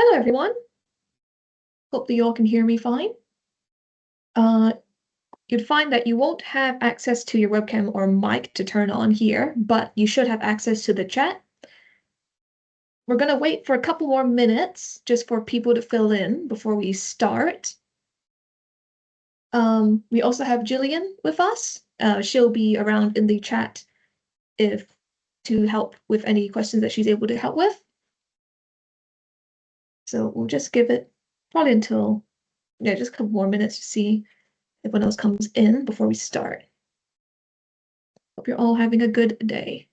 Hello, everyone. Hope that you all can hear me fine. You'd find that you won't have access to your webcam or mic to turn on here, but you should have access to the chat. We're going to wait for a couple more minutes just for people to fill in before we start. We also have Jillian with us. She'll be around in the chat to help with any questions that she's able to help with. So we'll just give it probably until, just a couple more minutes to see if anyone else comes in before we start. Hope you're all having a good day.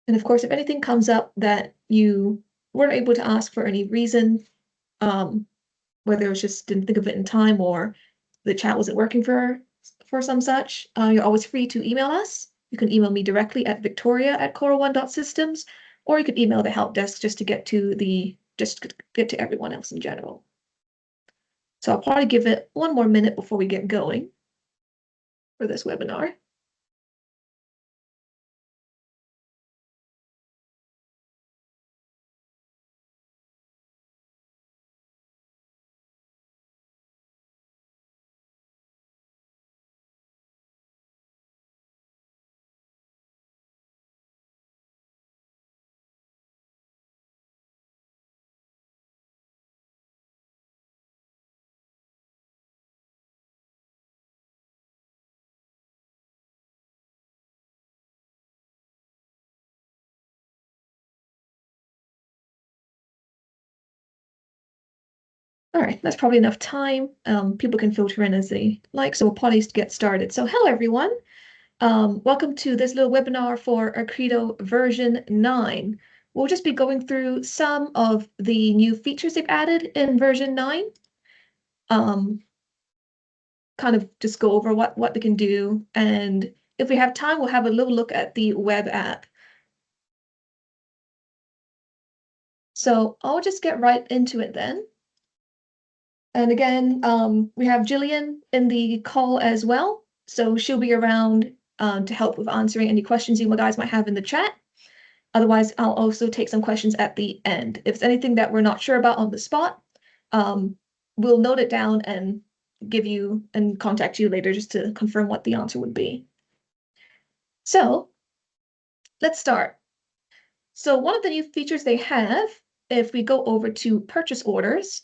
And of course, if anything comes up that you weren't able to ask for any reason, whether it was just didn't think of it in time or the chat wasn't working for some such, you're always free to email us. You can email me directly at victoria@coral1.systems, or you can email the help desk just to get to everyone else in general. So I'll probably give it one more minute before we get going for this webinar. All right, that's probably enough time. People can filter in as they like, so we'll probably get started. So hello, everyone. Welcome to this little webinar for Accredo version 9. We'll just be going through some of the new features they've added in version 9. Kind of just go over what they can do. And if we have time, we'll have a little look at the web app. So I'll just get right into it then. And again, we have Jillian in the call as well. So she'll be around to help with answering any questions you guys might have in the chat. Otherwise, I'll also take some questions at the end. If it's anything that we're not sure about on the spot, we'll note it down and contact you later just to confirm what the answer would be. So let's start. So one of the new features they have, if we go over to purchase orders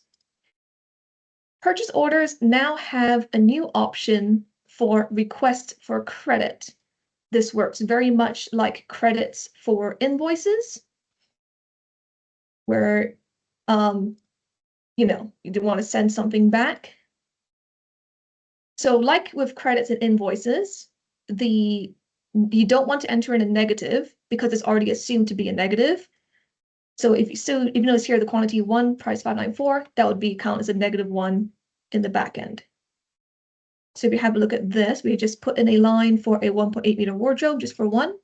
now have a new option for request for credit. This works very much like credits for invoices, where you do want to send something back. So like with credits and invoices, you don't want to enter in a negative because it's already assumed to be a negative. So if you notice here the quantity 1, price 594, that would be count as a -1 in the back end. So if you have a look at this, we just put in a line for a 1.8 meter wardrobe just for one.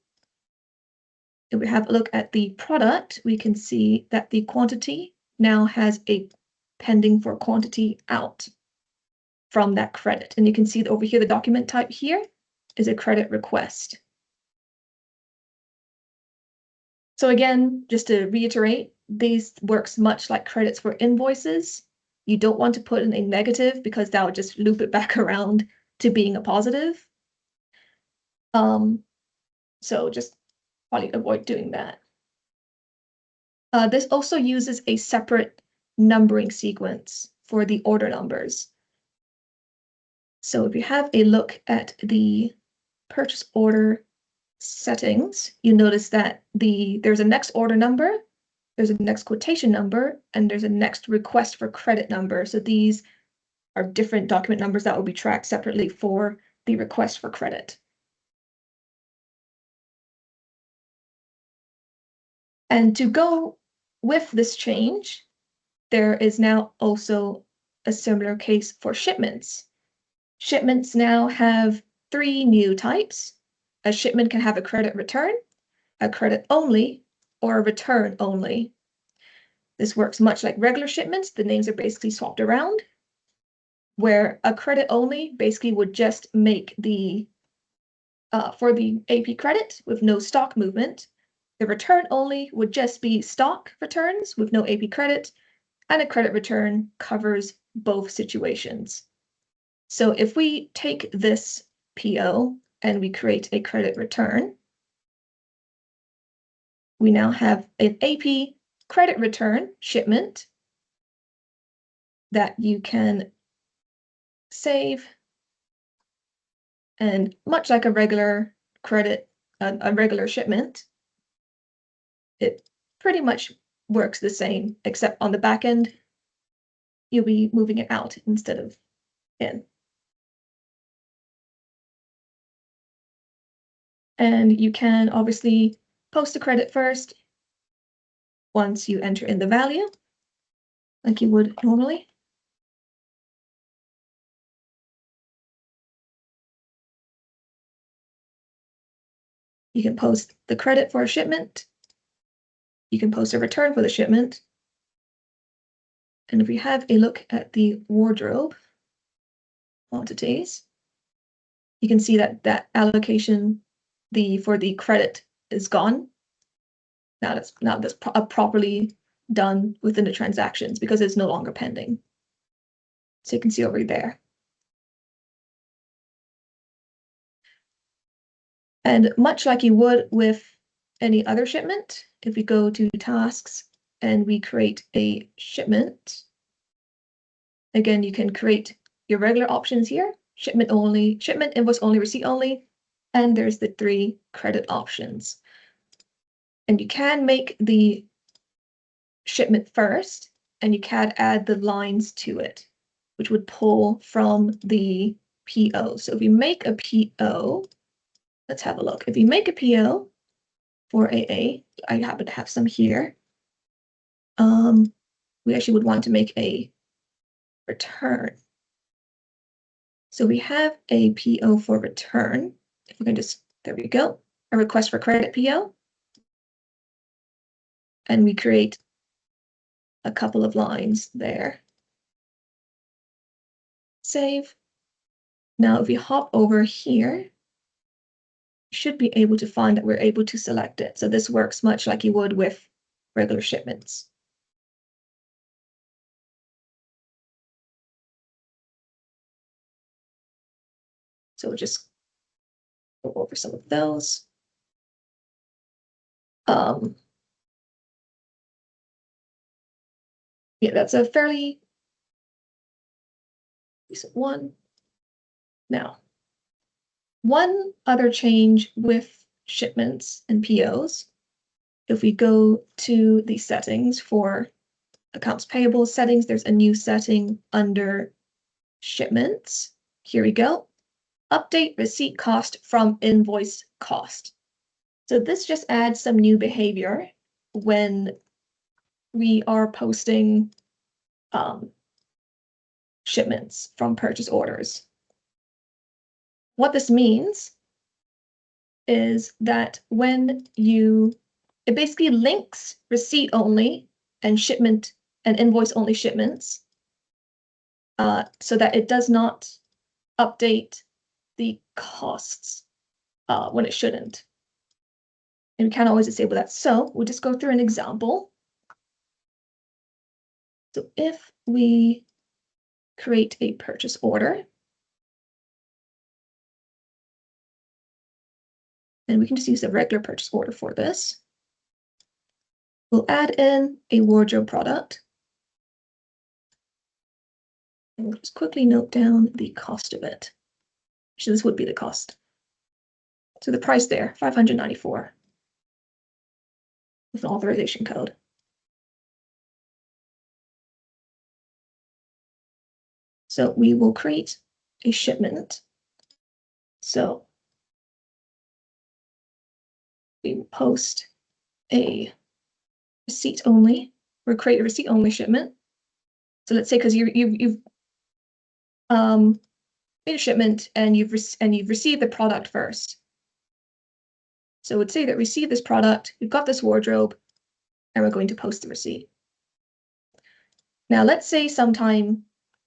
If we have a look at the product, we can see that the quantity now has a pending for quantity out from that credit. And you can see that over here, the document type here is a credit request. So again, just to reiterate, this works much like credits for invoices. You don't want to put in a negative because that would just loop it back around to being a positive. So just probably avoid doing that. This also uses a separate numbering sequence for the order numbers. So if you have a look at the purchase order settings, you notice that there's a next order number, there's a next quotation number, and there's a next request for credit number. So these are different document numbers that will be tracked separately for the request for credit. And to go with this change, there is now also a similar case for shipments. Shipments now have 3 new types. A shipment can have a credit return, a credit only, or a return only. This works much like regular shipments. The names are basically swapped around, where a credit only basically would just make the for the AP credit with no stock movement. The return only would just be stock returns with no AP credit, and a credit return covers both situations. So if we take this PO and we create a credit return, we now have an AP credit return shipment that you can save. And much like a regular credit, a regular shipment, it pretty much works the same, except on the back end, you'll be moving it out instead of in. And you can obviously post the credit first once you enter in the value, like you would normally. You can post the credit for a shipment. You can post a return for the shipment. And if we have a look at the wardrobe quantities, you can see that that allocation for the credit is gone. Now that's properly done within the transactions because it's no longer pending. So you can see over there. And much like you would with any other shipment, if we go to tasks and we create a shipment, again, you can create your regular options here, shipment only, shipment, invoice only, receipt only, and there's the 3 credit options. And you can make the shipment first, and you can add the lines to it, which would pull from the PO. So if you make a PO, let's have a look. If you make a PO for AA, I happen to have some here. We actually would want to make a return. So we have a PO for return. If we can just, there we go, a request for credit PO. And we create a couple of lines there. Save. Now, if we hop over here, you should be able to find that we're able to select it. So this works much like you would with regular shipments. So we'll just go over some of those. Yeah, that's a fairly recent one. Now, one other change with shipments and POs, if we go to the settings for accounts payable settings, there's a new setting under shipments. Here we go. Update receipt cost from invoice cost. So this just adds some new behavior when we are posting shipments from purchase orders. What this means is that when it basically links receipt only and shipment and invoice only shipments so that it does not update the costs when it shouldn't. And we can't always disable that. So we'll just go through an example. So if we create a purchase order, and we can just use a regular purchase order for this. We'll add in a wardrobe product. And we'll just quickly note down the cost of it. So this would be the cost. So the price there, $594 with an authorization code. So we will create a shipment. So we will post a receipt only, or create a receipt only shipment. So let's say because you've made a shipment and you've received the product first. So let's say that we receive this product, we've got this wardrobe, and we're going to post the receipt. Now let's say some time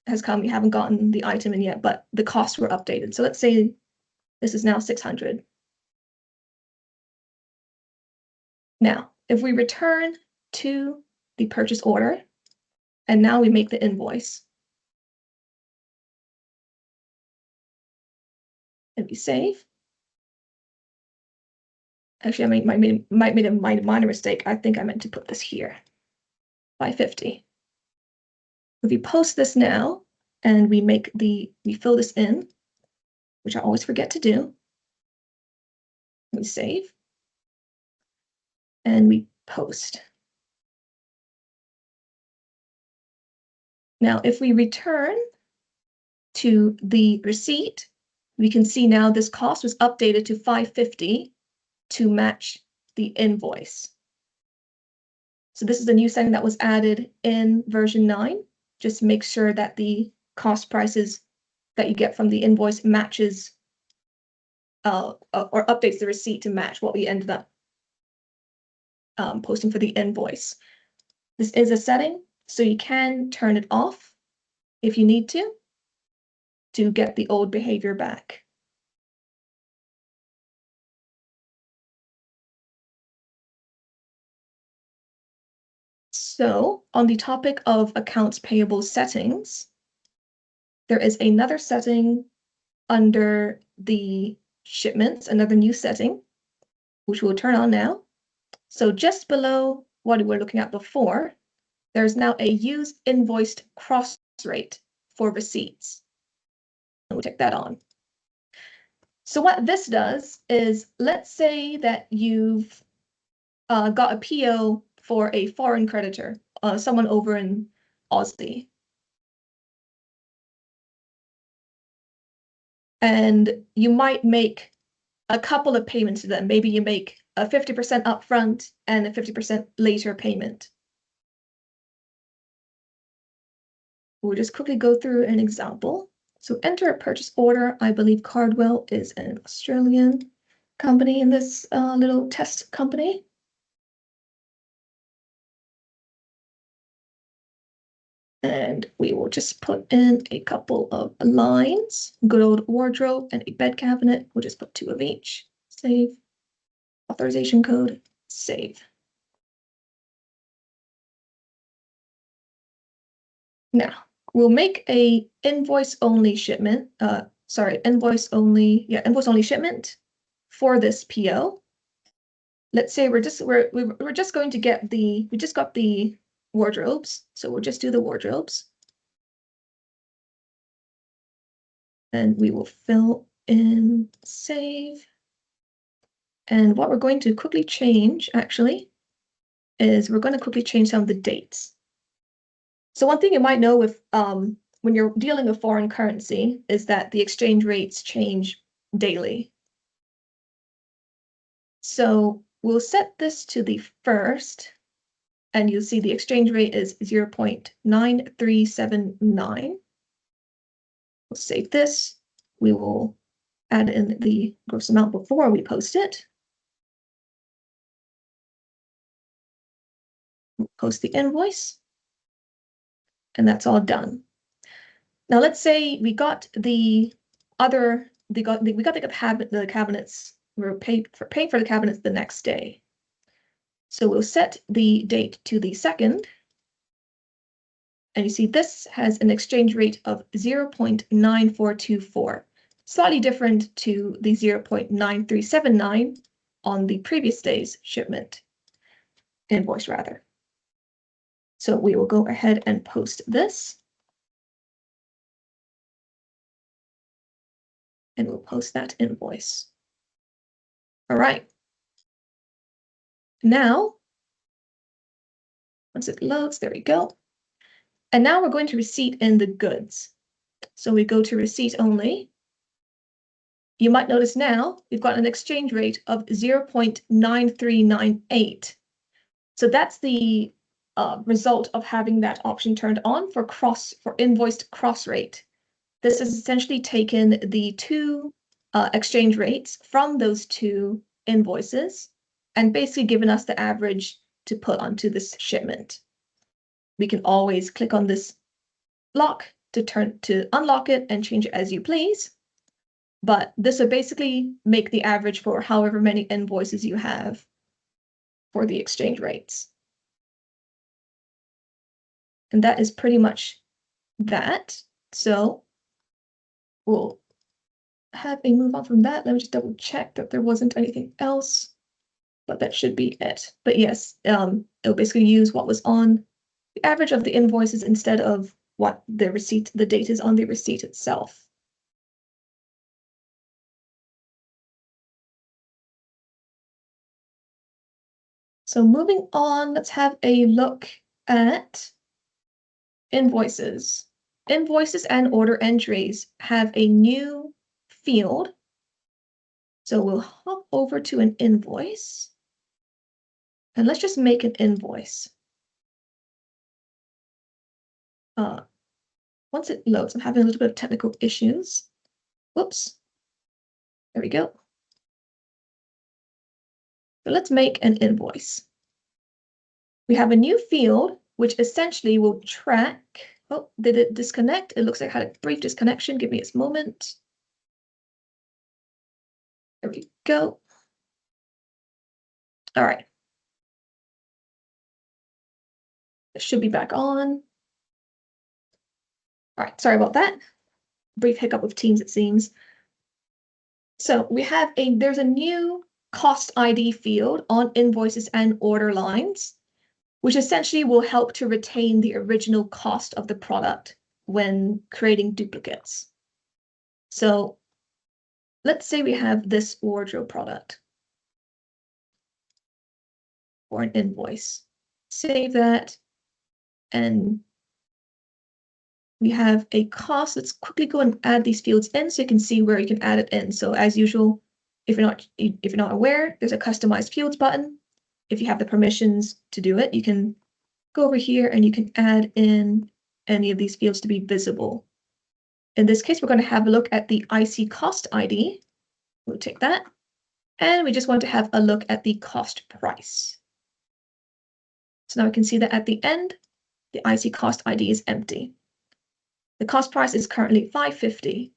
has come, you haven't gotten the item in yet, but the costs were updated. So let's say this is now 600. Now, if we return to the purchase order, and now we make the invoice, and we save. Actually, I might made a minor mistake. I think I meant to put this here, 550. If we post this now, and we fill this in, which I always forget to do, we save, and we post. Now, if we return to the receipt, we can see now this cost was updated to 550 to match the invoice. So this is a new setting that was added in version 9. Just make sure that the cost prices that you get from the invoice matches or updates the receipt to match what we ended up posting for the invoice. This is a setting, so you can turn it off if you need to get the old behavior back. So on the topic of accounts payable settings, there is another setting under the shipments, another new setting, which we'll turn on now. So just below what we were looking at before, there's now a use invoiced cross rate for receipts. And we'll take that on. So what this does is, let's say that you've got a PO for a foreign creditor, someone over in Aussie. And you might make a couple of payments to them. Maybe you make a 50% upfront and a 50% later payment. We'll just quickly go through an example. So enter a purchase order. I believe Cardwell is an Australian company in this little test company. And we will just put in a couple of lines, good old wardrobe and a bed cabinet. We'll just put 2 of each. Save, authorization code, save. Now, we'll make a invoice only shipment, invoice only shipment for this PO. Let's say we're just going to get we just got the wardrobes, so we'll just do the wardrobes. And we will fill in, save. And what we're going to quickly change, actually, is we're going to quickly change some of the dates. So one thing you might know with when you're dealing with foreign currency is that the exchange rates change daily. So we'll set this to the first, and you'll see the exchange rate is 0.9379. We'll save this. We will add in the gross amount before we post it. We'll post the invoice. And that's all done. Now let's say we got the cabinets. We're paid for the cabinets the next day. So we'll set the date to the 2nd. And you see this has an exchange rate of 0.9424, slightly different to the 0.9379 on the previous day's invoice rather. So we will go ahead and post this. And we'll post that invoice. All right. Now, once it loads, there we go. And now we're going to receipt in the goods. So we go to receipt only. You might notice now we've got an exchange rate of 0.9398. So that's the result of having that option turned on for invoiced cross rate. This has essentially taken the two exchange rates from those two invoices and basically given us the average to put onto this shipment. We can always click on this lock to unlock it and change it as you please. But this will basically make the average for however many invoices you have for the exchange rates. And that is pretty much that. So we'll have a move on from that. Let me just double check that there wasn't anything else, but that should be it. But yes, it'll basically use what was on the average of the invoices instead of what the date is on the receipt itself. So moving on, let's have a look at invoices. Invoices and order entries have a new field. So we'll hop over to an invoice and let's just make an invoice. Once it loads, I'm having a little bit of technical issues. Whoops. There we go. So let's make an invoice. We have a new field, which essentially will track. Oh, did it disconnect? It looks like it had a brief disconnection. Give me a moment. There we go. All right. It should be back on. All right, sorry about that. Brief hiccup with Teams, it seems. So we have there's a new cost ID field on invoices and order lines, which essentially will help to retain the original cost of the product when creating duplicates. So let's say we have this wardrobe product or an invoice. Save that, and we have a cost. Let's quickly go and add these fields in so you can see where you can add it in. So as usual, if you're not aware, there's a customize fields button. If you have the permissions to do it, you can go over here and you can add in any of these fields to be visible. In this case, we're going to have a look at the IC cost ID. We'll take that. And we just want to have a look at the cost price. So now we can see that at the end, the IC cost ID is empty. The cost price is currently $5.50.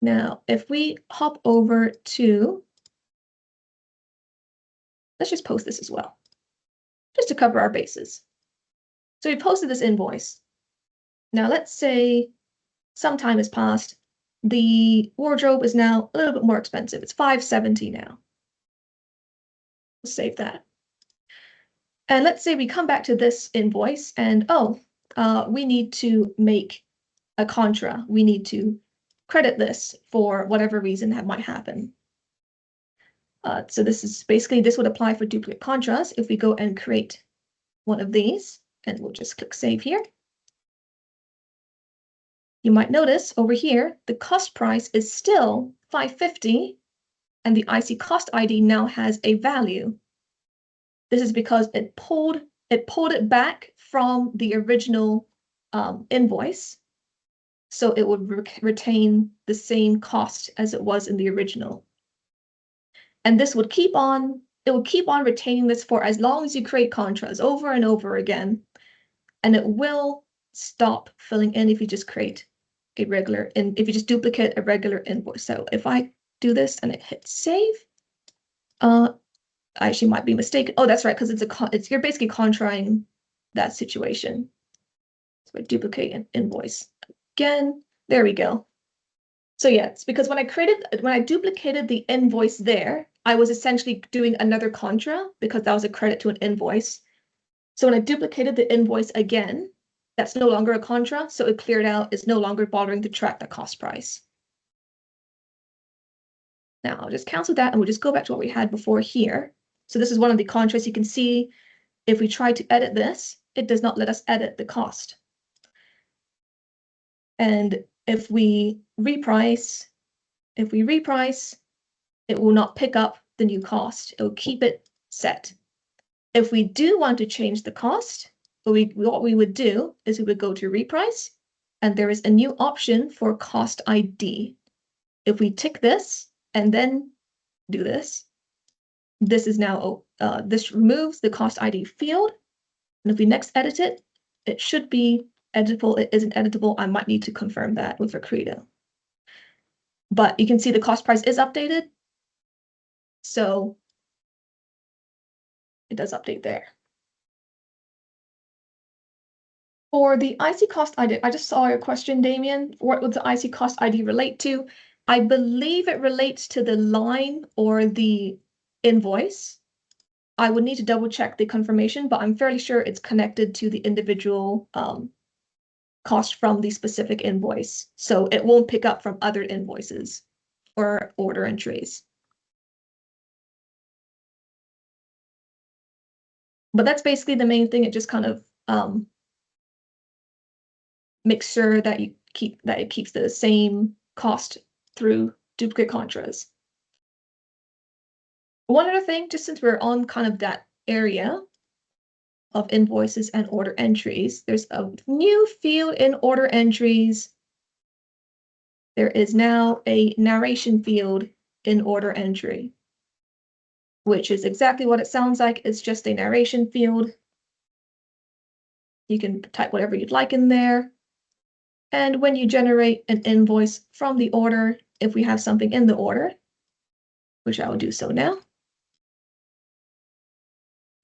Now, if we hop over to, let's just post this as well, just to cover our bases. So we posted this invoice. Now, let's say some time has passed. The wardrobe is now a little bit more expensive. It's $5.70 now. We'll save that. And let's say we come back to this invoice and, we need to make a contra. We need to credit this for whatever reason that might happen. So this would apply for duplicate contras. If we go and create one of these, and we'll just click save here. You might notice over here, the cost price is still $5.50, and the IC cost ID now has a value. This is because it pulled it back from the original invoice, so it would retain the same cost as it was in the original. And this would keep on retaining this for as long as you create contras over and over again, and it will stop filling in if you just create a regular, if you just duplicate a regular invoice. So if I do this and it hits save, I actually might be mistaken. Oh, that's right, because you're basically contraing that situation. So I duplicate an invoice again. There we go. So yeah, it's because when I duplicated the invoice there, I was essentially doing another contra because that was a credit to an invoice. So when I duplicated the invoice again, that's no longer a contra, so it cleared out. It's no longer bothering to track the cost price. Now I'll just cancel that and we'll just go back to what we had before here. So this is one of the contras. You can see if we try to edit this, it does not let us edit the cost. And if we reprice, it will not pick up the new cost. It will keep it set. If we do want to change the cost, what we would do is we would go to reprice, and there is a new option for cost ID. If we tick this and then do this, this is now, this removes the cost ID field. And if we next edit it, it should be editable. It isn't editable. I might need to confirm that with Accredo. But you can see the cost price is updated. So it does update there. For the IC cost ID, I just saw your question, Damien. What would the IC cost ID relate to? I believe it relates to the line or the invoice. I would need to double check the confirmation, but I'm fairly sure it's connected to the individual cost from the specific invoice. So it won't pick up from other invoices or order entries. But that's basically the main thing. It just kind of makes sure that it keeps the same cost through duplicate contras. One other thing, just since we're on kind of that area of invoices and order entries, there's a new field in order entries. There is now a narration field in order entry, which is exactly what it sounds like. It's just a narration field. You can type whatever you'd like in there. And when you generate an invoice from the order, if we have something in the order, which I will do so now.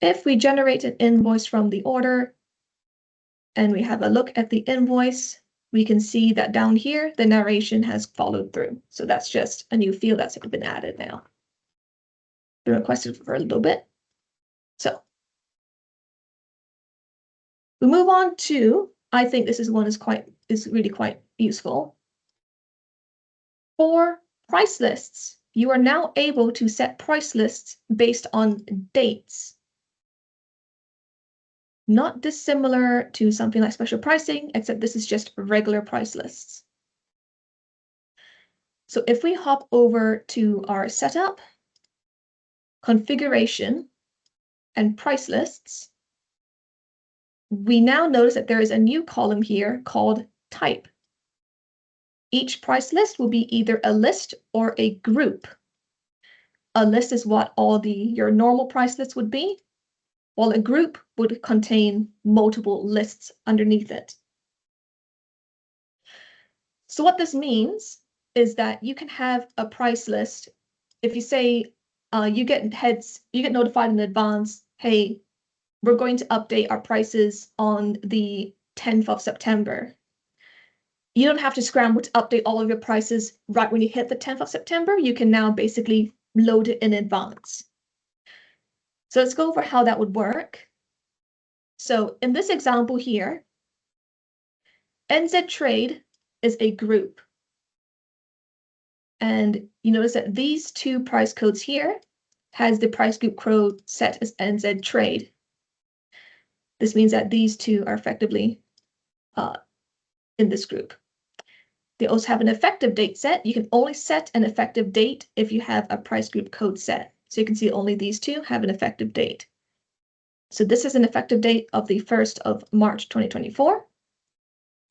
If we generate an invoice from the order and we have a look at the invoice, we can see that down here, the narration has followed through. So that's just a new field that's been added now. Been requested for a little bit. So we move on to, I think this is one is really quite useful. For price lists, you are now able to set price lists based on dates. Not dissimilar to something like special pricing, except this is just regular price lists. So if we hop over to our setup, configuration, and price lists, we now notice that there is a new column here called type. Each price list will be either a list or a group. A list is what all your normal price lists would be, while a group would contain multiple lists underneath it. So what this means is that you can have a price list. If you say you get notified in advance, hey, we're going to update our prices on the 10th of September. You don't have to scramble to update all of your prices right when you hit the 10th of September. You can now basically load it in advance. So let's go over how that would work. So in this example here, NZ Trade is a group. And you notice that these two price codes here has the price group code set as NZ Trade. This means that these two are effectively in this group. They also have an effective date set. You can only set an effective date if you have a price group code set. So you can see only these two have an effective date. So this is an effective date of the 1st of March 2024.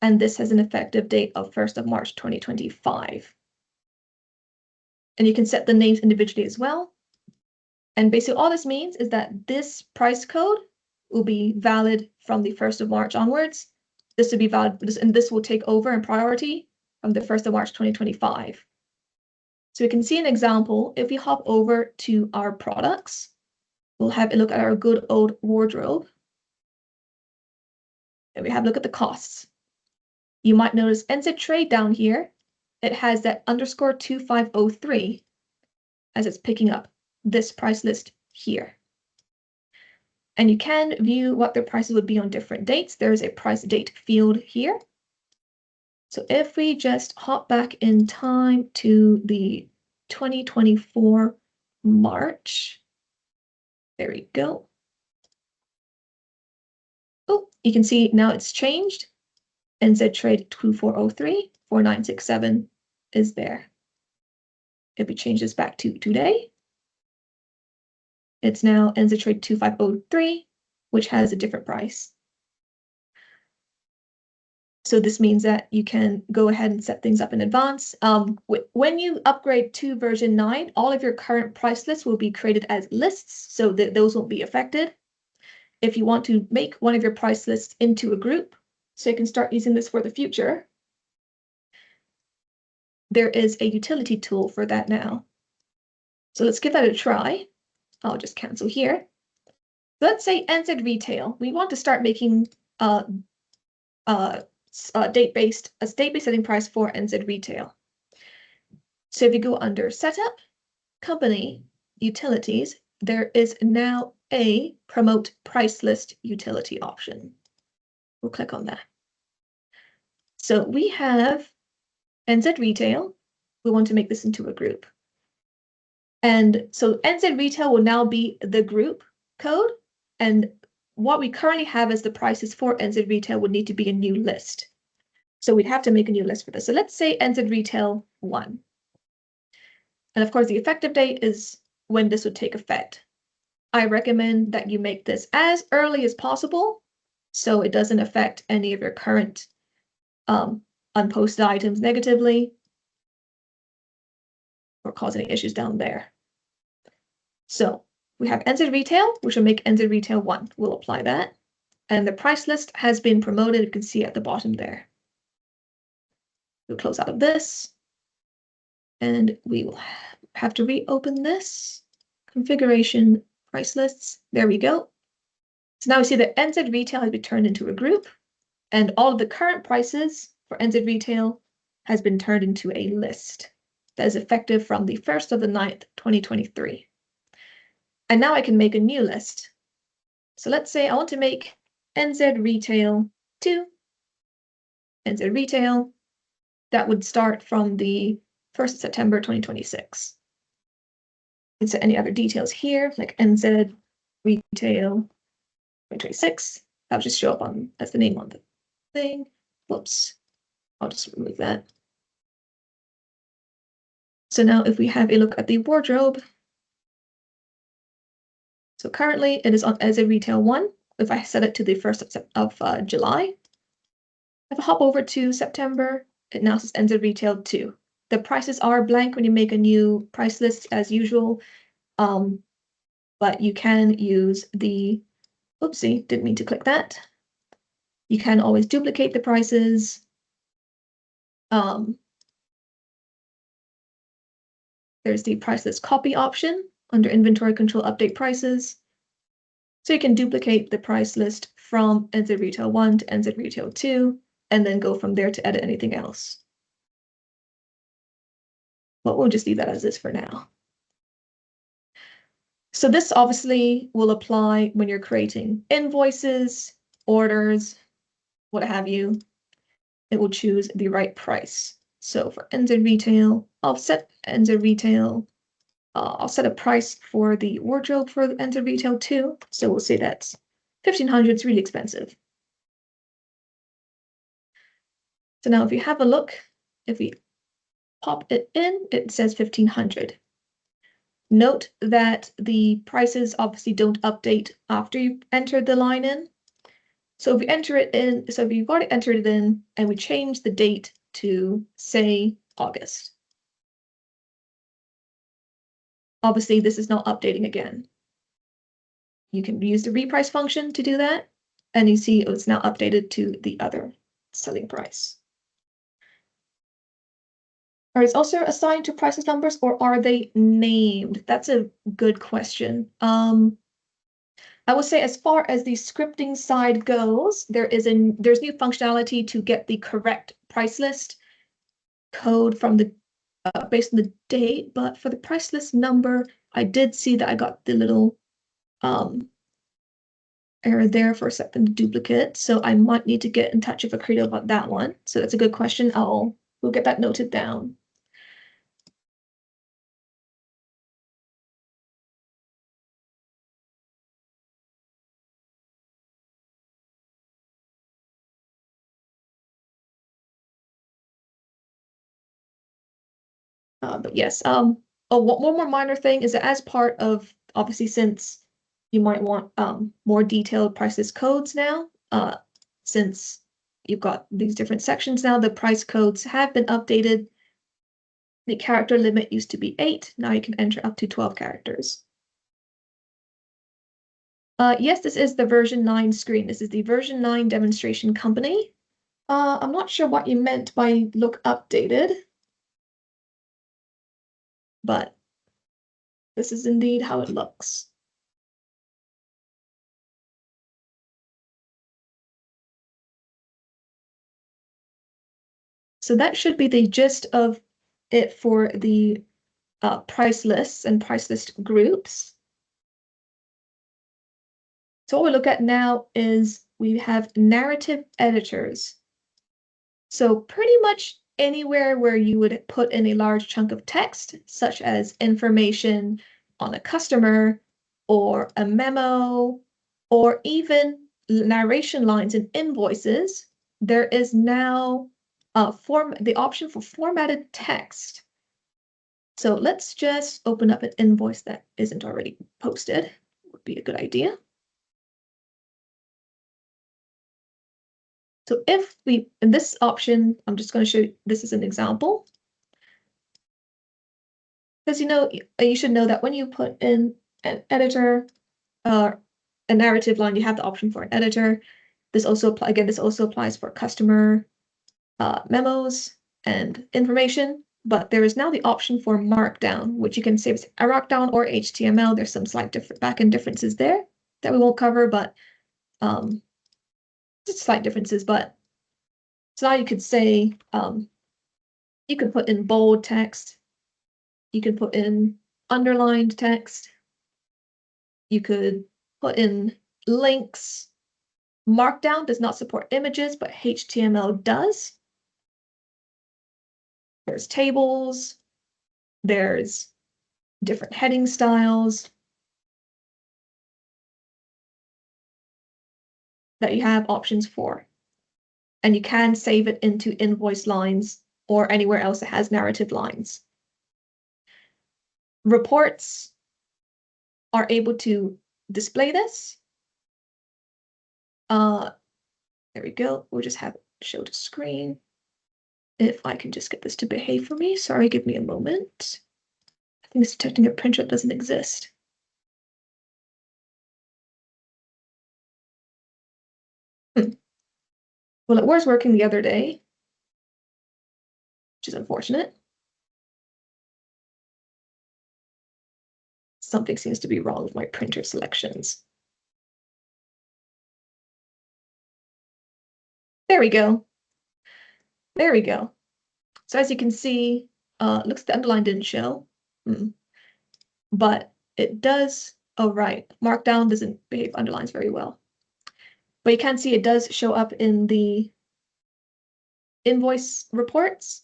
And this has an effective date of 1st of March 2025. And you can set the names individually as well. And basically all this means is that this price code will be valid from the 1st of March onwards. This will be valid, and this will take over in priority from the 1st of March 2025. So we can see an example. If we hop over to our products, we'll have a look at our good old wardrobe. And we have a look at the costs. You might notice NZ Trade down here, it has that _2503 as it's picking up this price list here. And you can view what their prices would be on different dates. There's a price date field here. So if we just hop back in time to the 2024 March, there we go. Oh, you can see now it's changed. NZ Trade 2403, 4967 is there. If we change this back to today, It's now NZ trade 2503, which has a different price. So this means that you can go ahead and set things up in advance. When you upgrade to version 9, all of your current price lists will be created as lists, so that those won't be affected. If you want to make one of your price lists into a group, so you can start using this for the future, there is a utility tool for that now. So let's give that a try. I'll just cancel here. Let's say NZ Retail. We want to start making state-based setting price for NZ Retail. So if you go under Setup, Company, Utilities, there is now a Promote Price List utility option. We'll click on that. So we have NZ Retail. We want to make this into a group. And so NZ Retail will now be the group code. And what we currently have as the prices for NZ Retail would need to be a new list. So we'd have to make a new list for this. So let's say NZ Retail 1. And of course, the effective date is when this would take effect. I recommend that you make this as early as possible so it doesn't affect any of your current unposted items negatively or cause any issues down there. So we have NZ Retail, which will make NZ Retail 1. We'll apply that. And the price list has been promoted. You can see at the bottom there. We'll close out of this. And we will have to reopen this. Configuration price lists. There we go. So now we see that NZ Retail has been turned into a group. And all of the current prices for NZ Retail has been turned into a list that is effective from the 1st of the 9th, 2023. And now I can make a new list. So let's say I want to make NZ Retail 2, NZ Retail. That would start from the 1st of September, 2026. You can set any other details here, like NZ Retail 2026. That'll just show up on as the name on the thing. Whoops. I'll just remove that. So now if we have a look at the wardrobe, so currently it is on NZ Retail 1. If I set it to the 1st of July, if I hop over to September, it now says NZ Retail 2. The prices are blank when you make a new price list as usual, but you can use the, oopsie, didn't mean to click that. You can always duplicate the prices. There's the price list copy option under inventory control update prices. So you can duplicate the price list from NZ Retail 1 to NZ Retail 2, and then go from there to edit anything else. But we'll just leave that as is for now. So this obviously will apply when you're creating invoices, orders, what have you. It will choose the right price. So for NZ Retail, I'll set NZ Retail. I'll set a price for the wardrobe for the NZ Retail 2. So we'll say that's 1,500. It's really expensive. So now if you have a look, if we pop it in, it says 1,500. Note that the prices obviously don't update after you enter the line in. So if we enter it in, so if you've already entered it in and we change the date to, say, August. Obviously, this is not updating again. You can use the reprice function to do that, and you see it's now updated to the other selling price. Are these also assigned to prices numbers, or are they named? That's a good question. I would say as far as the scripting side goes, there's new functionality to get the correct price list code from the based on the date, but for the price list number, I did see that I got the little error there for setting the duplicate, so I might need to get in touch with Accredo about that one. So that's a good question. We'll get that noted down. But yes, one more minor thing is that as part of obviously, since you might want more detailed price list codes now, since you've got these different sections now, the price codes have been updated. The character limit used to be 8. Now you can enter up to 12 characters. Yes, this is the version 9 screen. This is the version 9 demonstration company. I'm not sure what you meant by look updated, but this is indeed how it looks. So that should be the gist of it for the price lists and price list groups. So what we look at now is we have narrative editors. So pretty much anywhere where you would put in a large chunk of text, such as information on a customer or a memo, or even narration lines in invoices, there is now the option for formatted text. So let's just open up an invoice that isn't already posted. Would be a good idea. So if we, in this option, I'm just going to show you, this is an example. Because you should know that when you put in an editor, a narrative line, you have the option for an editor. This also applies for customer memos and information, but there is now the option for Markdown, which you can save as Markdown or HTML. There's some slight backend differences there that we won't cover, but just slight differences. But so now you could say you can put in bold text, you can put in underlined text, you could put in links. Markdown does not support images, but HTML does. There's tables, there's different heading styles that you have options for. And you can save it into invoice lines or anywhere else that has narrative lines. Reports are able to display this. There we go. We'll just have it show to screen. If I can just get this to behave for me. Sorry, give me a moment. I think it's detecting a printer that doesn't exist. Well, it was working the other day, which is unfortunate. Something seems to be wrong with my printer selections. There we go. There we go. So as you can see, looks the underline didn't show, but it does. Oh, right. Markdown doesn't behave underlines very well. But you can see it does show up in the invoice reports.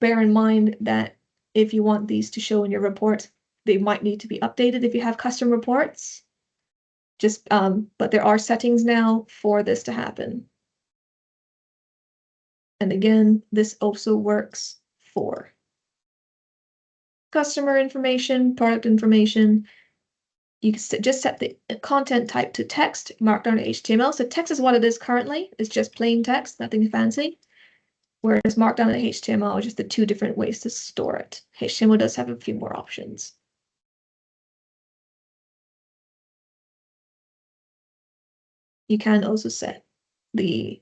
Bear in mind that if you want these to show in your report, they might need to be updated if you have custom reports. But there are settings now for this to happen. And again, this also works for customer information, product information. You can just set the content type to text, Markdown to HTML. So text is what it is currently. It's just plain text, nothing fancy. Whereas Markdown and HTML are just the two different ways to store it. HTML does have a few more options. You can also set the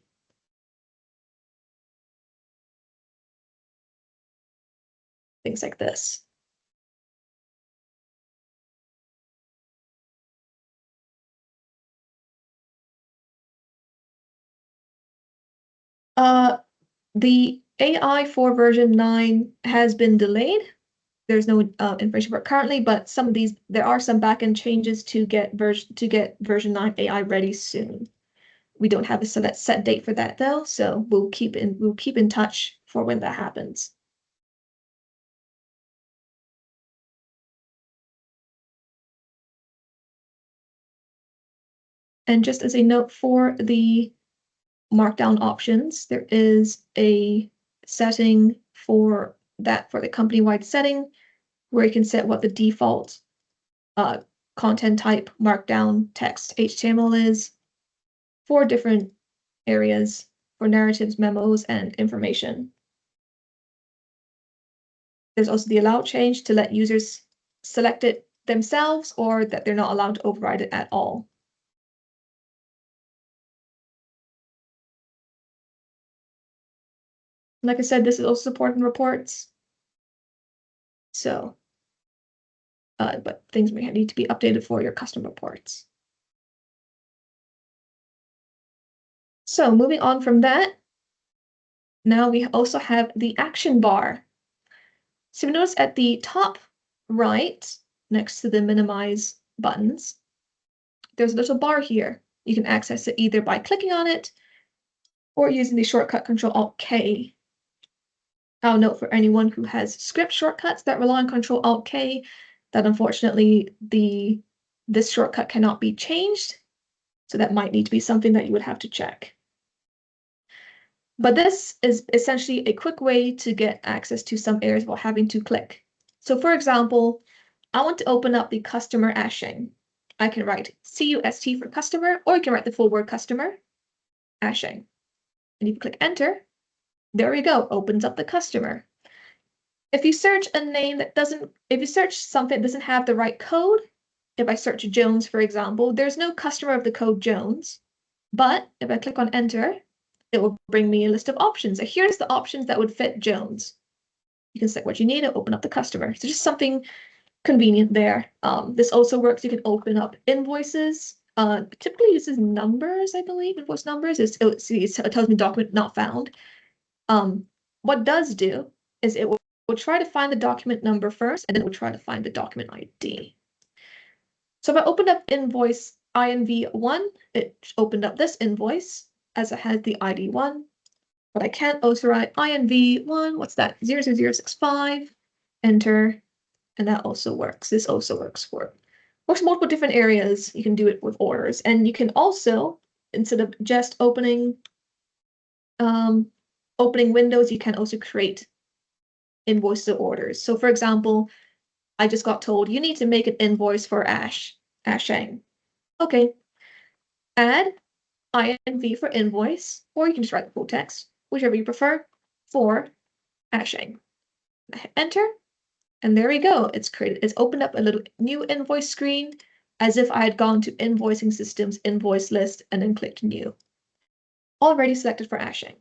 things like this. The AI for version 9 has been delayed. There's no information for it currently, but there are some backend changes to get version 9 AI ready soon. We don't have a set date for that though, so we'll keep in touch for when that happens. And just as a note for the Markdown options, there is a setting for the company-wide setting where you can set what the default content type, markdown, text, HTML is, 4 different areas for narratives, memos, and information. There's also the allow change to let users select it themselves or that they're not allowed to override it at all. Like I said, this is also supported in reports. So, but things may need to be updated for your custom reports. So moving on from that, now we also have the action bar. So you notice at the top right, next to the minimize buttons, there's a little bar here. You can access it either by clicking on it or using the shortcut Control-Alt-K. I'll note for anyone who has script shortcuts that rely on Control-Alt-K that unfortunately this shortcut cannot be changed. So that might need to be something that you would have to check. But this is essentially a quick way to get access to some areas without having to click. So for example, I want to open up the customer ashing. I can write CUST for customer, or you can write the full word customer, ashing. And if you click enter, there we go, opens up the customer. If you search a name that doesn't, if you search something that doesn't have the right code, if I search Jones, for example, there's no customer of the code Jones. But if I click on enter, it will bring me a list of options. So here's the options that would fit Jones. You can select what you need and open up the customer. So just something convenient there. This also works. You can open up invoices. Typically uses numbers, I believe, invoice numbers. It tells me document not found. What does do is it will try to find the document number first, and then it will try to find the document ID. So if I open up invoice INV1, it opened up this invoice as it has the ID 1, but I can't also write INV1, what's that, 00065, enter, and that also works. This also works works multiple different areas. You can do it with orders, and you can also, instead of just opening windows, you can also create invoices or orders. So for example, I just got told you need to make an invoice for Ashang. Okay, add INV for invoice, or you can just write the full text, whichever you prefer, for Ashang. Enter, and there we go. It's created. It's opened up a little new invoice screen as if I had gone to invoicing systems, invoice list, and then clicked new. Already selected for Ashang.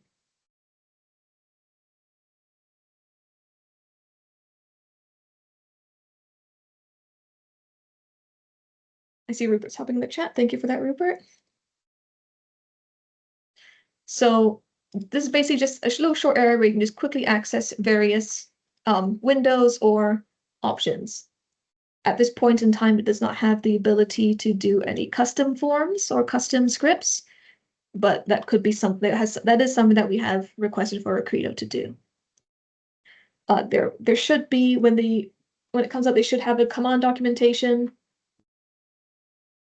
I see Rupert's helping in the chat. Thank you for that, Rupert. So this is basically just a little short area where you can just quickly access various windows or options. At this point in time, it does not have the ability to do any custom forms or custom scripts, but that could be something that is something that we have requested for Accredo to do. There should be when it comes up, they should have a command documentation.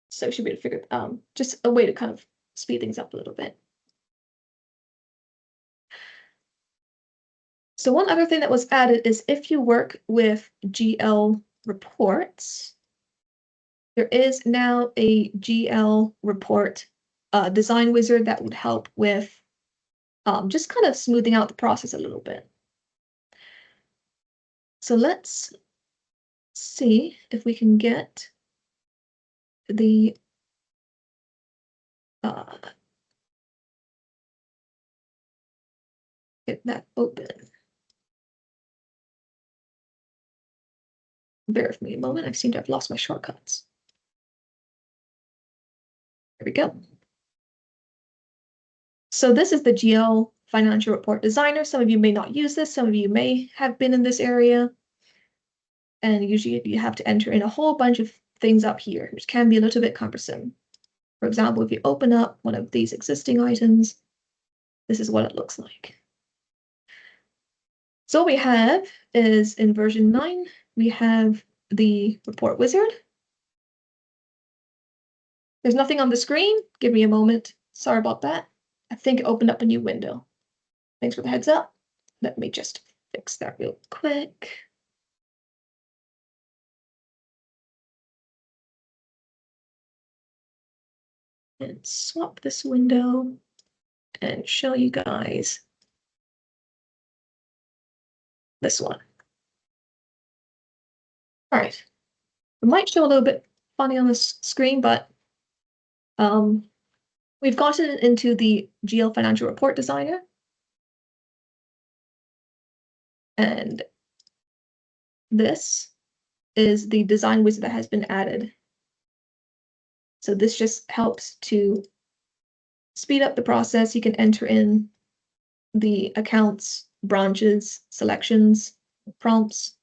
So should be able to figure just a way to kind of speed things up a little bit. So one other thing that was added is if you work with GL reports, there is now a GL report design wizard that would help with just kind of smoothing out the process a little bit. So let's see if we can get the get that open. Bear with me a moment. I seem to have lost my shortcuts. There we go. So this is the GL Financial Report Designer. Some of you may not use this. Some of you may have been in this area. And usually you have to enter in a whole bunch of things up here, which can be a little bit cumbersome. For example, if you open up one of these existing items, this is what it looks like. So what we have is in version 9, we have the report wizard. There's nothing on the screen. Give me a moment. Sorry about that. I think it opened up a new window. Thanks for the heads up. Let me just fix that real quick. and swap this window and show you guys this one. All right, it might show a little bit funny on this screen, but we've gotten into the GL Financial Report Designer. And this is the design wizard that has been added. So this just helps to speed up the process. You can enter in the accounts, branches, selections, prompts.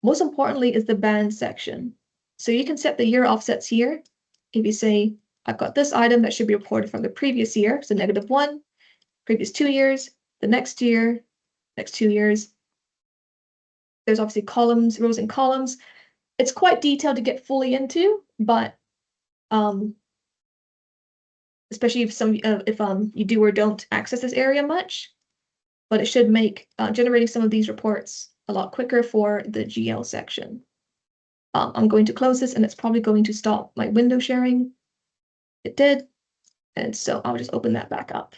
Most importantly is the band section. So you can set the year offsets here. If you say, I've got this item that should be reported from the previous year, so -1, previous 2 years, the next year, next 2 years. There's obviously columns, rows and columns. It's quite detailed to get fully into, but especially if you do or don't access this area much, but it should make generating some of these reports a lot quicker for the GL section. I'm going to close this, and it's probably going to stop my window sharing. It did, and so I'll just open that back up.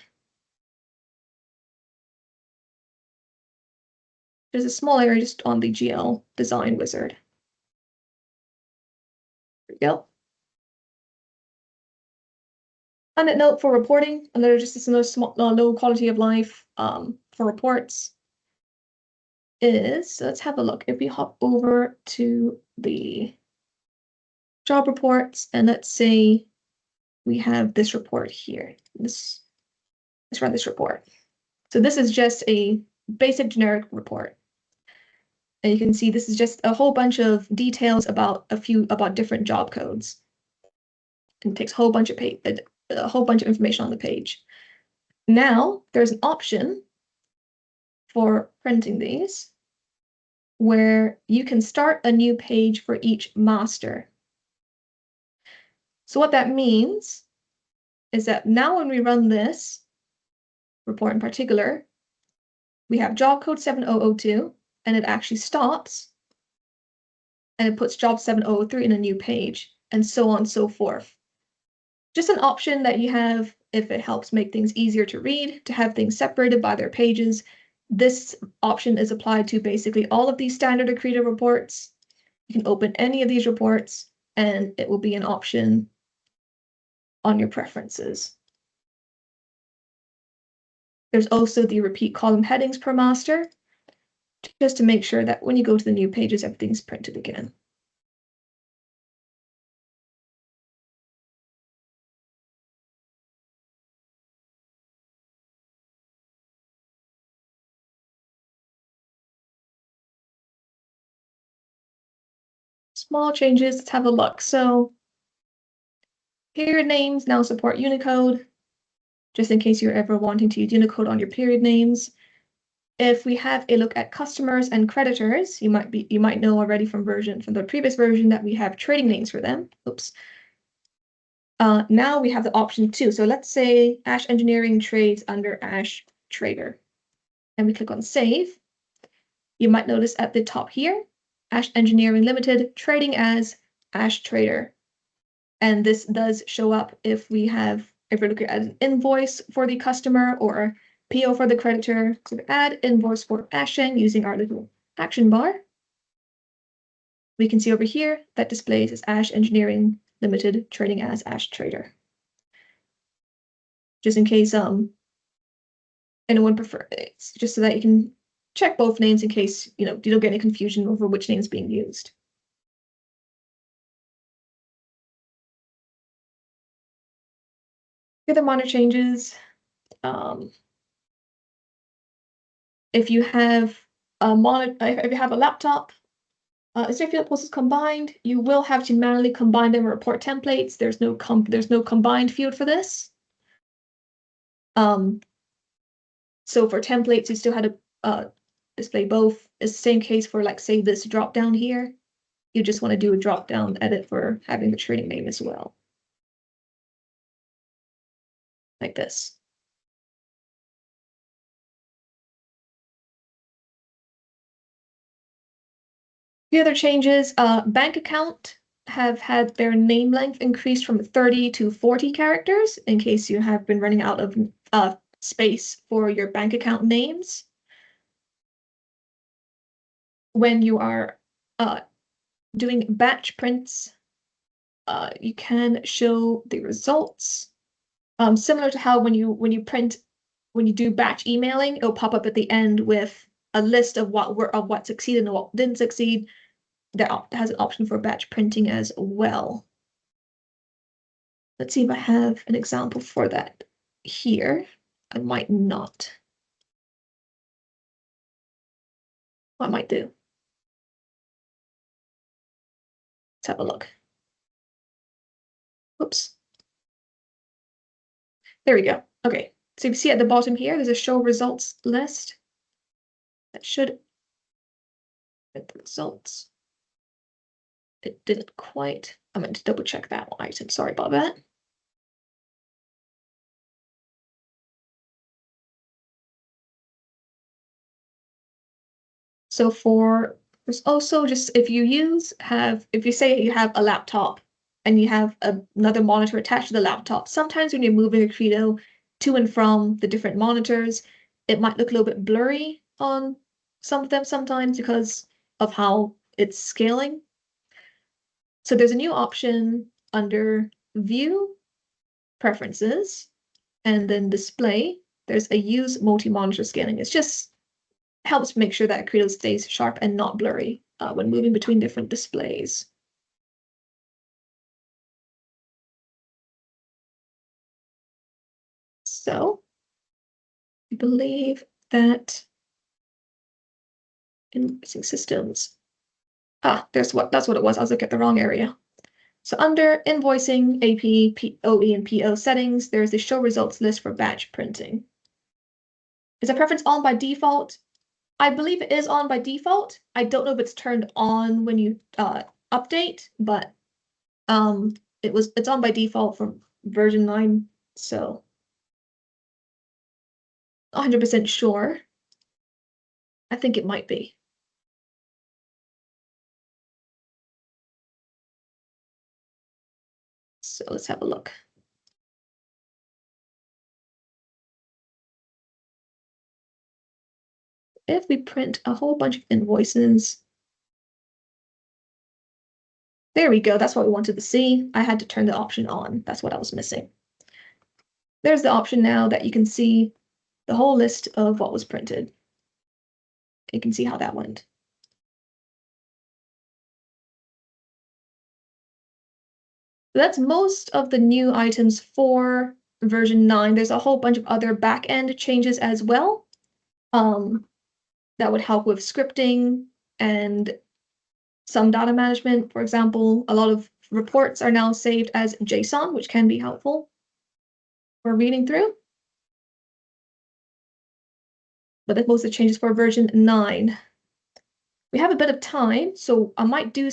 There's a small area just on the GL design wizard. There we go. On that note, for reporting, another small low quality of life for reports is, so let's have a look. If we hop over to the job reports, and let's say we have this report here. Let's run this report. So this is just a basic generic report. And you can see this is just a whole bunch of details about different job codes. And it takes a whole bunch of information on the page. Now there's an option for printing these where you can start a new page for each master. So what that means is that now when we run this report in particular, we have job code 7002, and it actually stops, and it puts job 7003 in a new page, and so on and so forth. Just an option that you have if it helps make things easier to read, to have things separated by their pages. This option is applied to basically all of these standard Accredo reports. You can open any of these reports, and it will be an option on your preferences. There's also the repeat column headings per master, just to make sure that when you go to the new pages, everything's printed again. Small changes, let's have a look. So period names now support Unicode, just in case you're ever wanting to use Unicode on your period names. If we have a look at customers and creditors, you might know already from the previous version that we have trading names for them. Oops. Now we have the option 2. So let's say Ash Engineering trades under Ash Trader, and we click on Save. You might notice at the top here, Ash Engineering Limited trading as Ash Trader. And this does show up if we're looking at an invoice for the customer or PO for the creditor. So add invoice for Ashen using our little action bar. We can see over here that displays as Ash Engineering Limited trading as Ash Trader. Just in case anyone prefers, just so that you can check both names in case you don't get any confusion over which name is being used. The other minor changes, if you have a laptop, instead of field posters combined, you will have to manually combine them in report templates. There's no combined field for this. So for templates, you still had to display both. It's the same case for, like, say, this drop down here. You just want to do a drop down edit for having the trading name as well, like this. The other changes, bank account have had their name length increased from 30 to 40 characters in case you have been running out of space for your bank account names. When you are doing batch prints, you can show the results. Similar to how when you do batch emailing, it'll pop up at the end with a list of what succeeded and what didn't succeed. That has an option for batch printing as well. Let's see if I have an example for that here. I might not. I might do. Let's have a look. Oops. There we go. Okay. So you see at the bottom here, there's a show results list. That should get the results. It didn't quite. I meant to double check that item. Sorry about that. So there's also just if you say you have a laptop and you have another monitor attached to the laptop, sometimes when you're moving Accredo to and from the different monitors, it might look a little bit blurry on some of them sometimes because of how it's scaling. So there's a new option under View, Preferences, and then Display. There's a Use Multi-Monitor Scaling. It's just helps make sure that Accredo stays sharp and not blurry when moving between different displays. So I believe that invoicing systems. That's what it was. I was looking at the wrong area. So under invoicing, AP, POE, and PO settings, there's the show results list for batch printing. Is a preference on by default? I believe it is on by default. I don't know if it's turned on when you update, but it's on by default from version 9, so 100% sure. I think it might be. So let's have a look. If we print a whole bunch of invoices, there we go. That's what we wanted to see. I had to turn the option on. That's what I was missing. There's the option now that you can see the whole list of what was printed. You can see how that went. So that's most of the new items for version 9. There's a whole bunch of other back-end changes as well. That would help with scripting and some data management. For example, a lot of reports are now saved as JSON, which can be helpful for reading through. But that's most of the changes for version 9. We have a bit of time, so I might do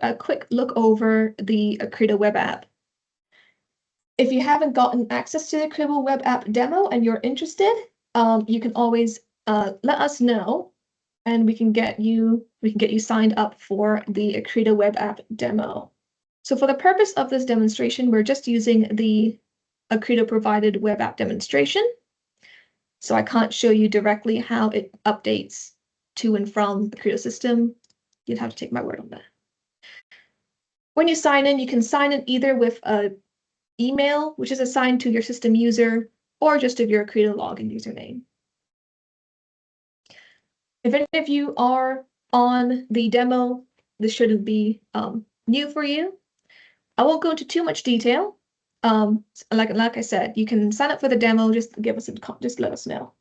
a quick look over the Accredo web app. If you haven't gotten access to the Accredo web app demo and you're interested, you can always let us know, and we can get you signed up for the Accredo web app demo. So for the purpose of this demonstration, we're just using the Accredo provided web app demonstration. So I can't show you directly how it updates to and from the Accredo system. You'd have to take my word on that. When you sign in, you can sign in either with an email, which is assigned to your system user, or just of your Accredo login username. If any of you are on the demo, this shouldn't be new for you. I won't go into too much detail. Like I said, you can sign up for the demo. Just let us know.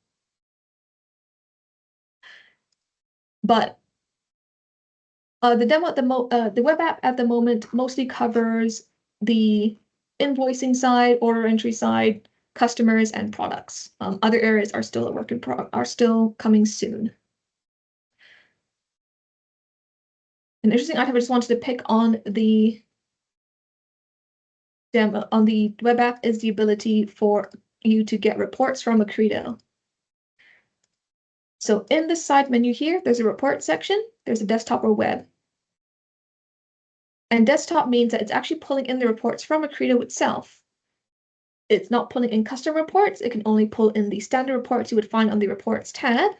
But the demo the web app at the moment mostly covers the invoicing side, order entry side, customers, and products. Other areas are still are still coming soon. An interesting item I just wanted to pick on the demo on the web app is the ability for you to get reports from Accredo. So in this side menu here, there's a report section, there's a desktop or web. And desktop means that it's actually pulling in the reports from Accredo itself. It's not pulling in custom reports. It can only pull in the standard reports you would find on the reports tab.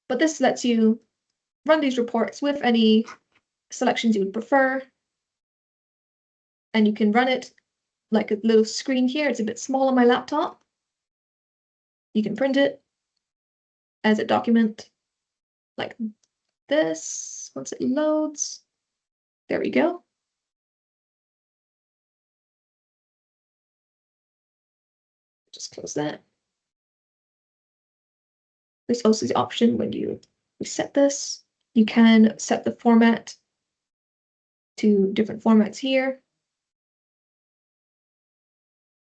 But this lets you run these reports with any selections you would prefer. And you can run it like a little screen here. It's a bit small on my laptop. You can print it as a document like this once it loads. There we go. Just close that. There's also the option when you reset this, you can set the format to different formats here.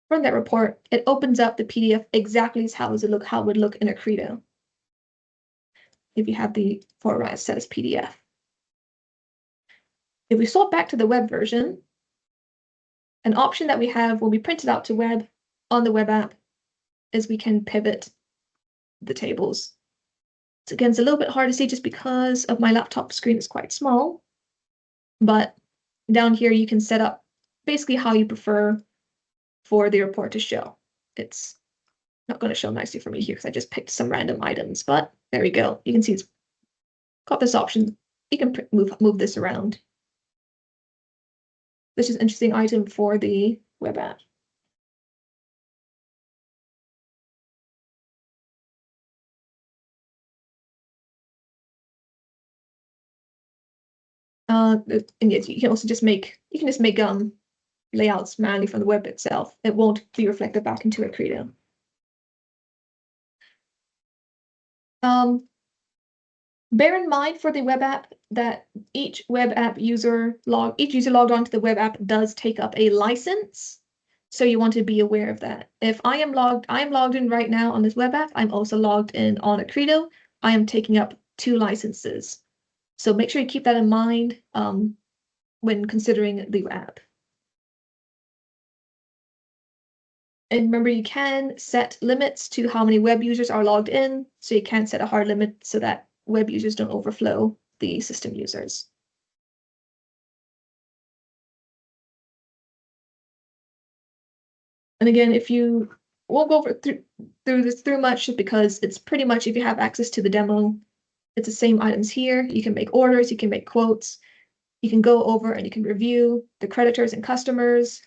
Run that report. It opens up the PDF exactly as how it would look in Accredo if you have the format set as PDF. If we swap back to the web version, an option that we have when we print it out to web on the web app is we can pivot the tables. So again, it's a little bit hard to see just because of my laptop screen is quite small, but down here you can set up basically how you prefer for the report to show. It's not going to show nicely for me here because I just picked some random items, but there we go. You can see it's got this option. You can move this around. This is an interesting item for the web app. And yes, you can also just make layouts manually from the web itself. It won't be reflected back into Accredo. Bear in mind for the web app that each user logged onto the web app does take up a license. So you want to be aware of that. If I am logged in right now on this web app, I'm also logged in on Accredo. I am taking up 2 licenses. So make sure you keep that in mind when considering the app. And remember, you can set limits to how many web users are logged in. So you can set a hard limit so that web users don't overflow the system users. And again, if you won't go through this much just because it's pretty much, if you have access to the demo, it's the same items here. You can make orders, you can make quotes, you can go over and you can review the creditors and customers.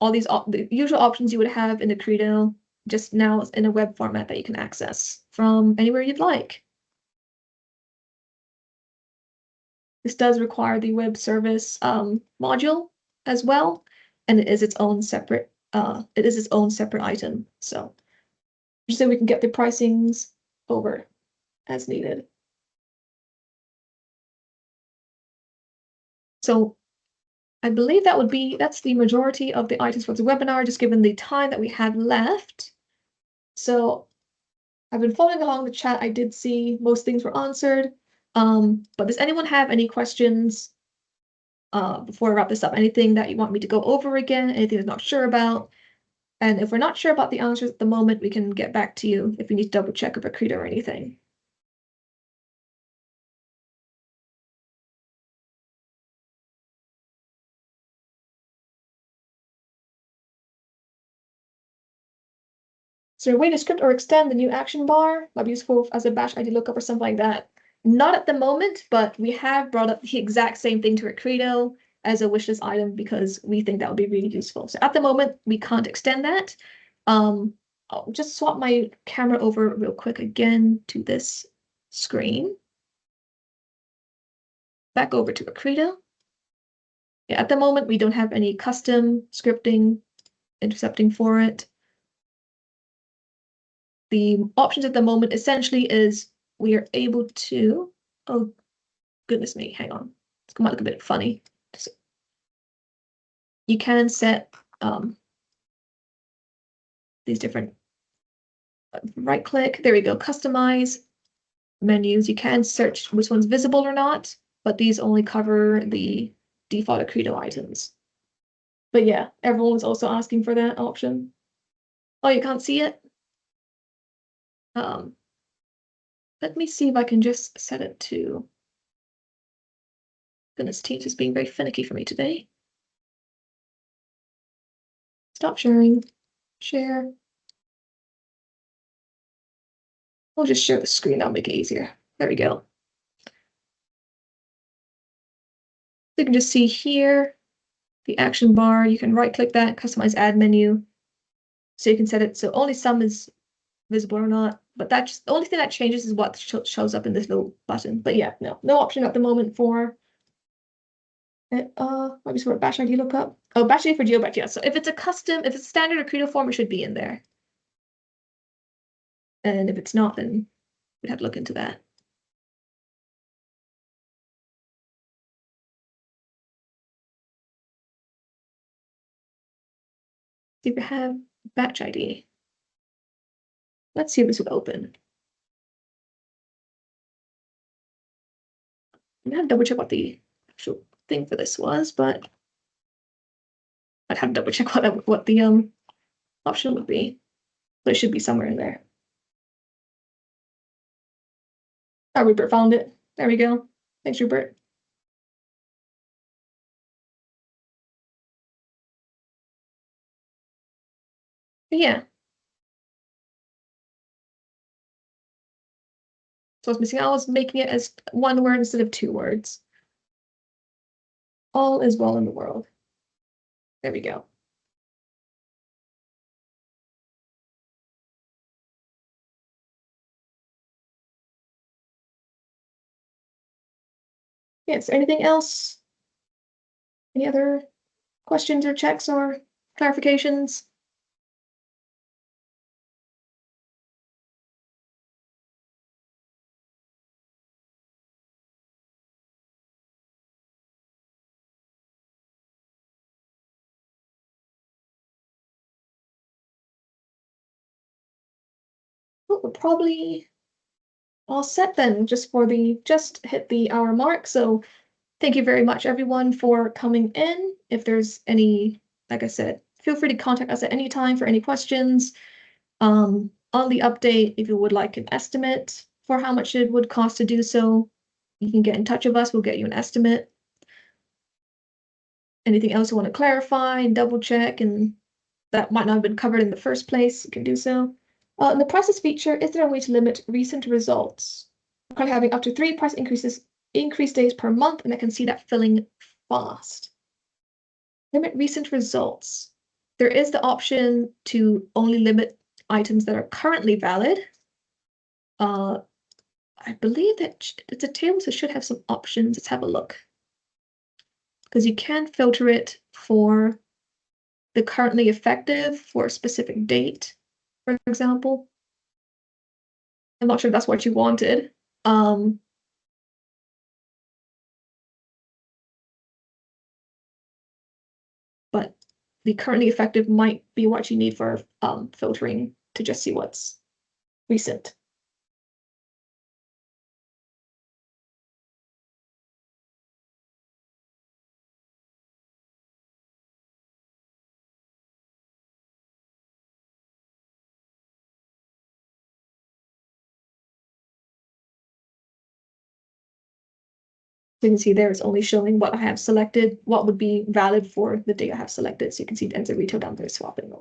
All these the usual options you would have in the Accredo, just now in a web format that you can access from anywhere you'd like. This does require the web service module as well, and it is its own separate item. So just so we can get the pricings over as needed. So I believe that's the majority of the items for the webinar, just given the time that we have left. So I've been following along the chat. I did see most things were answered. But does anyone have any questions before I wrap this up? Anything that you want me to go over again? Anything you're not sure about? And if we're not sure about the answers at the moment, we can get back to you if we need to double check if Accredo or anything. Is there a way to script or extend the new action bar? Might be useful as a batch ID lookup or something like that. Not at the moment, but we have brought up the exact same thing to Accredo as a wishlist item because we think that would be really useful. So at the moment, we can't extend that. I'll just swap my camera over real quick again to this screen. Back over to Accredo. Yeah, at the moment, we don't have any custom scripting, intercepting for it. The options at the moment essentially is we are able to, oh goodness me, hang on. It's going to look a bit funny. You can set these different right click, there we go, customize menus. You can search which one's visible or not, but these only cover the default Accredo items. But yeah, everyone was also asking for that option. Oh, you can't see it? let me see if I can just set it to. Goodness, Teams is being very finicky for me today. Stop sharing. Share. We'll just share the screen. That'll make it easier. There we go. You can just see here the action bar. You can right click that, customize add menu. So you can set it so only some is visible or not. But that's the only thing that changes is what shows up in this little button. But yeah, no option at the moment for it. Let me see what batch ID lookup. Oh, batch ID for GeoBatch, yeah. So if it's a standard Accredo form, it should be in there. And if it's not, then we'd have to look into that. See if we have batch ID. Let's see if this will open. I'm gonna double check what the actual thing for this was, but I'd have to double check what the option would be. But it should be somewhere in there. Oh, Rupert found it. There we go. Thanks, Rupert. But yeah. So I was missing. I was making it as one word instead of two words. All is well in the world. There we go. Yeah, is there anything else? Any other questions or checks or clarifications? Oh, we're probably all set then, just hit the hour mark. So thank you very much, everyone, for coming in. If there's any, like I said, feel free to contact us at any time for any questions. On the update, if you would like an estimate for how much it would cost to do so, you can get in touch with us. We'll get you an estimate. Anything else you want to clarify and double check, and that might not have been covered in the first place, you can do so. In the prices feature, is there a way to limit recent results? We're currently having up to 3 price increase days per month, and I can see that filling fast. Limit recent results. There is the option to only limit items that are currently valid. I believe that it's a table, so it should have some options. Let's have a look. Because you can filter it for the currently effective for a specific date, for example. I'm not sure if that's what you wanted. But the currently effective might be what you need for filtering to just see what's recent. So you can see there it's only showing what I have selected, what would be valid for the date I have selected. So you can see the ends of retail down there swapping.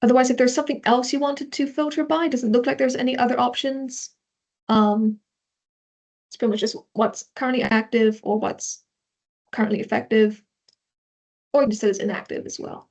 Otherwise, if there's something else you wanted to filter by, it doesn't look like there's any other options. It's pretty much just what's currently active or what's currently effective, or you can just set as inactive as well.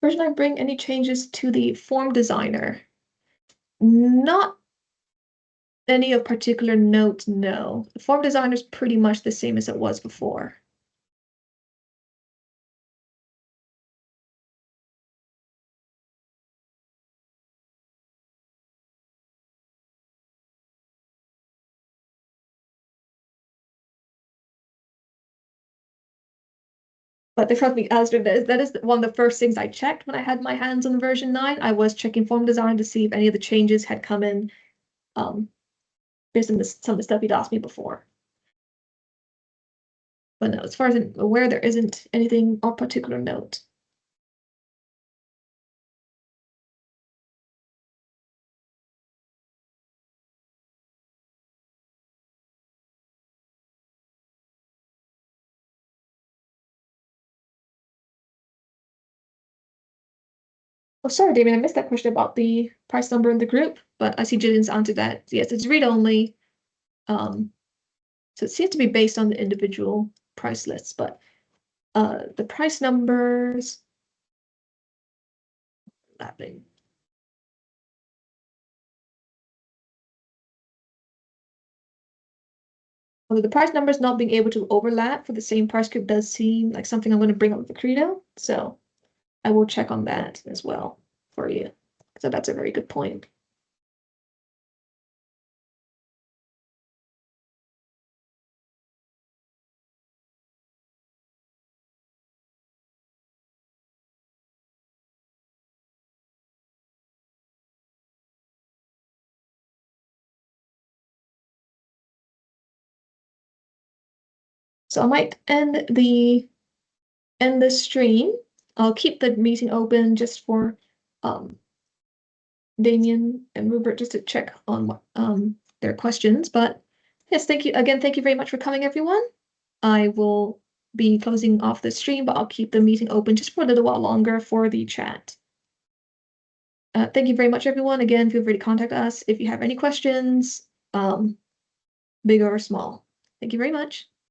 Version I bring any changes to the form designer? Not any of particular note, no. The form designer is pretty much the same as it was before. But trust me, Alistair, that is one of the first things I checked when I had my hands on version 9. I was checking form design to see if any of the changes had come in based on some of the stuff you'd asked me before. But no, as far as I'm aware, there isn't anything of particular note. Oh, sorry, Damien, I missed that question about the price number in the group, but I see Jillian's answered that. Yes, it's read only. So it seems to be based on the individual price lists, but the price numbers happening. Although the price numbers not being able to overlap for the same price group does seem like something I'm going to bring up with Accredo. So I will check on that as well for you. So that's a very good point. So I might end the stream. I'll keep the meeting open just for Damien and Rupert just to check on their questions. But yes, thank you again. Thank you very much for coming, everyone. I will be closing off the stream, but I'll keep the meeting open just for a little while longer for the chat. Thank you very much, everyone. Again, feel free to contact us if you have any questions, big or small. Thank you very much.